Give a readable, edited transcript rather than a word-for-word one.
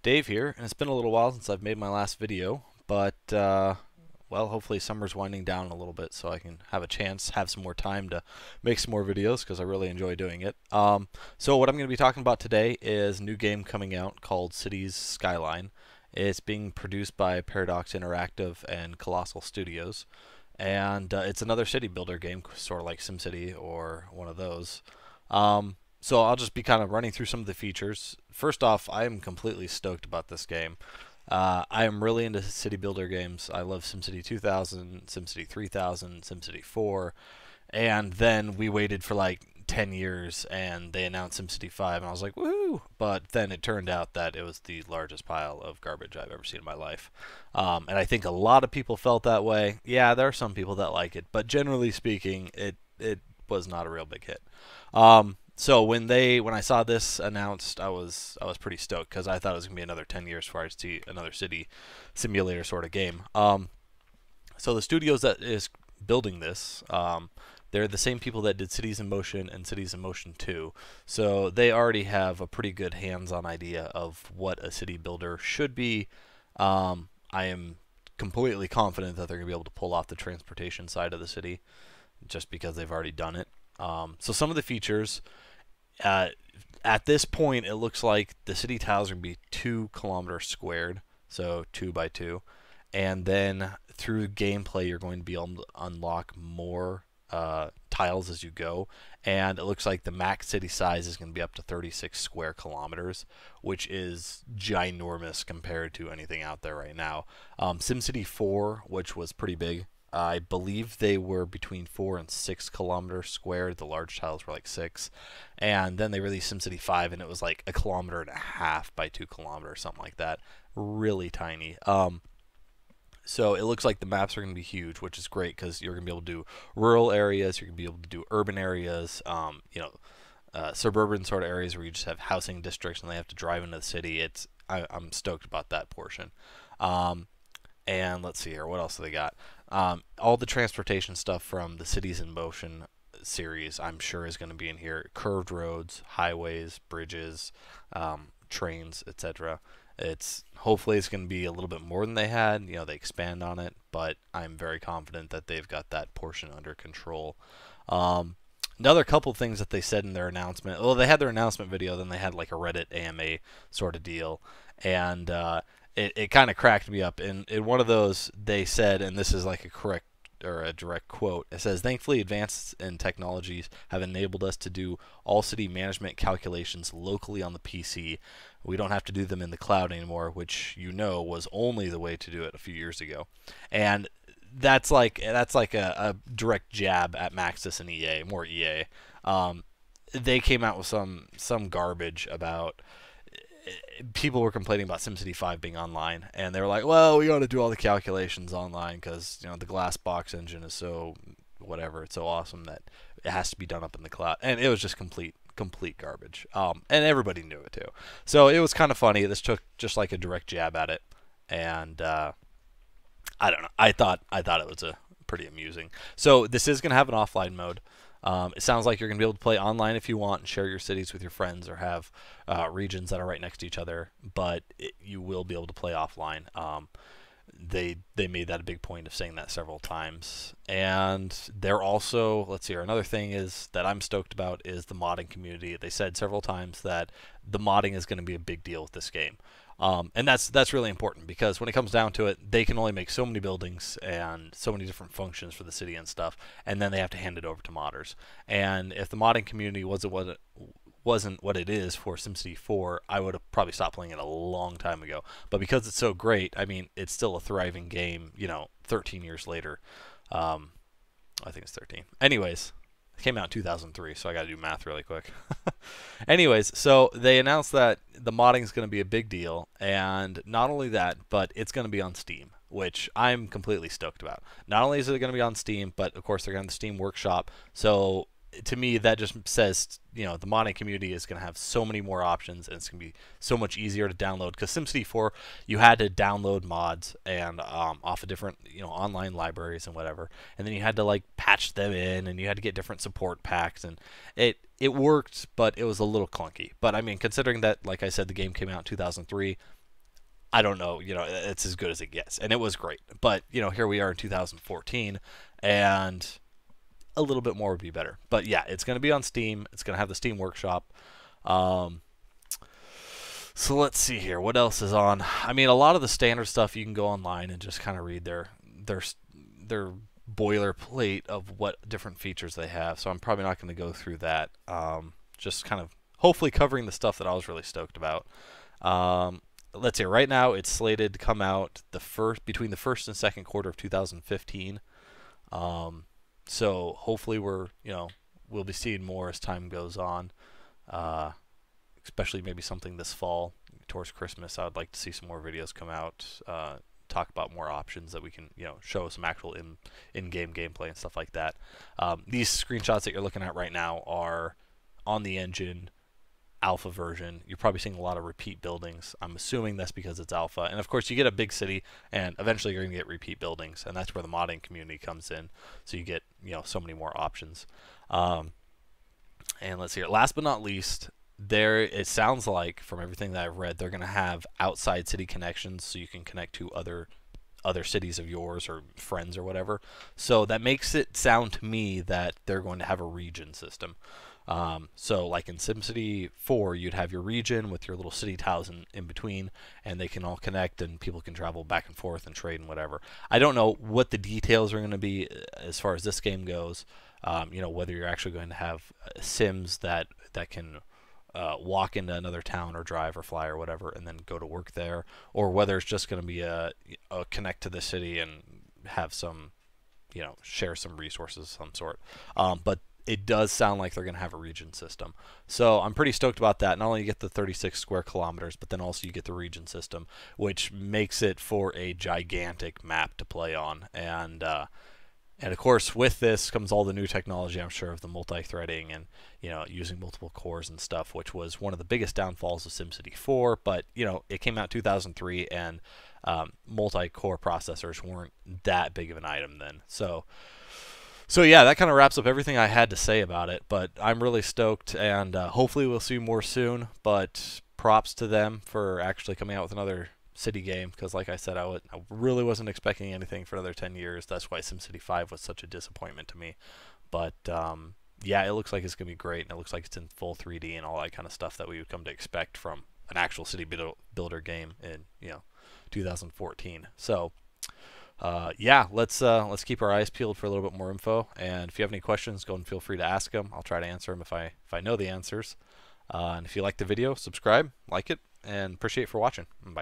Dave here, and it's been a little while since I've made my last video, but well, hopefully summer's winding down a little bit so I can have a chance, have some more time to make some more videos because I really enjoy doing it. So what I'm going to be talking about today is a new game coming out called Cities Skyline. It's being produced by Paradox Interactive and Colossal Studios, and it's another city builder game, sort of like SimCity or one of those. So I'll just be kind of running through some of the features. First off, I am completely stoked about this game. I am really into city builder games. I love SimCity 2000, SimCity 3000, SimCity 4, and then we waited for like 10 years and they announced SimCity 5 and I was like, woohoo! But then it turned out that it was the largest pile of garbage I've ever seen in my life. And I think a lot of people felt that way. Yeah, there are some people that like it, but generally speaking, it was not a real big hit. So when I saw this announced, I was pretty stoked because I thought it was gonna be another 10 years before I see another city simulator sort of game. So the studios that is building this, they're the same people that did Cities in Motion and Cities in Motion 2. So they already have a pretty good hands-on idea of what a city builder should be. I am completely confident that they're gonna be able to pull off the transportation side of the city, just because they've already done it. So some of the features. At this point, it looks like the city tiles are going to be 2 kilometers squared, so 2 by 2. And then through gameplay, you're going to be able to unlock more tiles as you go. And it looks like the max city size is going to be up to 36 square kilometers, which is ginormous compared to anything out there right now. SimCity 4, which was pretty big, I believe they were between 4 and 6 kilometers squared. The large tiles were like 6. And then they released SimCity 5, and it was like 1.5 kilometers by 2 kilometers, something like that. Really tiny. So it looks like the maps are going to be huge, which is great because you're going to be able to do rural areas, you're going to be able to do urban areas, suburban sort of areas where you just have housing districts and they have to drive into the city. I'm stoked about that portion. And let's see here, what else do they got? All the transportation stuff from the Cities in Motion series, I'm sure, is going to be in here. Curved roads, highways, bridges, trains, etc. Hopefully it's going to be a little bit more than they had. You know, they expand on it, but I'm very confident that they've got that portion under control. Another couple things that they said in their announcement. Well, they had their announcement video, then they had like a Reddit AMA sort of deal, and it kind of cracked me up. In one of those, they said, and this is like a direct quote, it says, "Thankfully, advances in technologies have enabled us to do all city management calculations locally on the PC. We don't have to do them in the cloud anymore," which was only the way to do it a few years ago. And that's like a direct jab at Maxis and EA, more EA. They came out with some garbage about people were complaining about SimCity 5 being online, and they were like, well, we got to do all the calculations online because the glass box engine is so whatever, it's so awesome that it has to be done up in the cloud. And it was just complete garbage. And everybody knew it too. So it was kind of funny. This took just like a direct jab at it, and I don't know. I thought it was pretty amusing. So this is going to have an offline mode. It sounds like you're going to be able to play online if you want and share your cities with your friends or have regions that are right next to each other, but you will be able to play offline. They made that a big point of saying that several times. And they're also, let's see here, another thing is that I'm stoked about is the modding community. They said several times that the modding is going to be a big deal with this game. And that's really important because when it comes down to it, they can only make so many buildings and so many different functions for the city and stuff, and then they have to hand it over to modders. And if the modding community wasn't what it is for SimCity 4, I would have probably stopped playing it a long time ago. But because it's so great, I mean, it's still a thriving game, 13 years later. I think it's 13. Anyways, it came out in 2003, so I got to do math really quick. Anyways, so they announced that the modding is going to be a big deal, and not only that, but it's going to be on Steam, which I'm completely stoked about. Not only is it going to be on Steam, but of course they're going to have the Steam Workshop, so to me, that just says, the modding community is going to have so many more options, and it's going to be so much easier to download. Because SimCity 4, you had to download mods and off of different, online libraries and whatever, and then you had to like patch them in, and you had to get different support packs, and it worked, but it was a little clunky. But I mean, considering that, like I said, the game came out in 2003. I don't know, it's as good as it gets, and it was great. But here we are in 2014, and a little bit more would be better. But yeah, it's going to be on Steam. It's going to have the Steam Workshop. Um, so let's see here. What else is on? I mean, a lot of the standard stuff you can go online and just kind of read their boilerplate of what different features they have. So I'm probably not going to go through that. Just kind of hopefully covering the stuff that I was really stoked about. Let's see. Right now, it's slated to come out between the first and second quarter of 2015. So hopefully we'll be seeing more as time goes on. Especially maybe something this fall towards Christmas. I would like to see some more videos come out, talk about more options that we can, show some actual in-game gameplay and stuff like that. These screenshots that you're looking at right now are on the engine alpha version. You're probably seeing a lot of repeat buildings. I'm assuming that's because it's alpha. And of course, you get a big city, and eventually you're going to get repeat buildings, and that's where the modding community comes in. So you get, so many more options. And let's see here. Last but not least, it sounds like from everything that I've read, they're going to have outside city connections, so you can connect to other cities of yours or friends or whatever. So that makes it sound to me that they're going to have a region system. So like in SimCity 4, you'd have your region with your little city tiles in between, and they can all connect and people can travel back and forth and trade and whatever. I don't know what the details are going to be as far as this game goes. Whether you're actually going to have Sims that can walk into another town or drive or fly or whatever and then go to work there, or whether it's just going to be a connect to the city and have some, share some resources of some sort. But it does sound like they're going to have a region system. So I'm pretty stoked about that. Not only you get the 36 square kilometers, but then also you get the region system, which makes it for a gigantic map to play on. And of course, with this comes all the new technology, I'm sure, of the multi-threading and, using multiple cores and stuff, which was one of the biggest downfalls of SimCity 4. But, it came out 2003, and multi-core processors weren't that big of an item then. So yeah, that kind of wraps up everything I had to say about it. But I'm really stoked, and hopefully we'll see more soon. But props to them for actually coming out with another city game, because like I said, I really wasn't expecting anything for another 10 years. That's why SimCity 5 was such a disappointment to me. But yeah, it looks like it's going to be great, and it looks like it's in full 3D and all that kind of stuff that we would come to expect from an actual city builder game in 2014. So yeah, let's keep our eyes peeled for a little bit more info. And if you have any questions, go and feel free to ask them. I'll try to answer them if I know the answers. And if you like the video, subscribe, like it, and appreciate it for watching. Bye.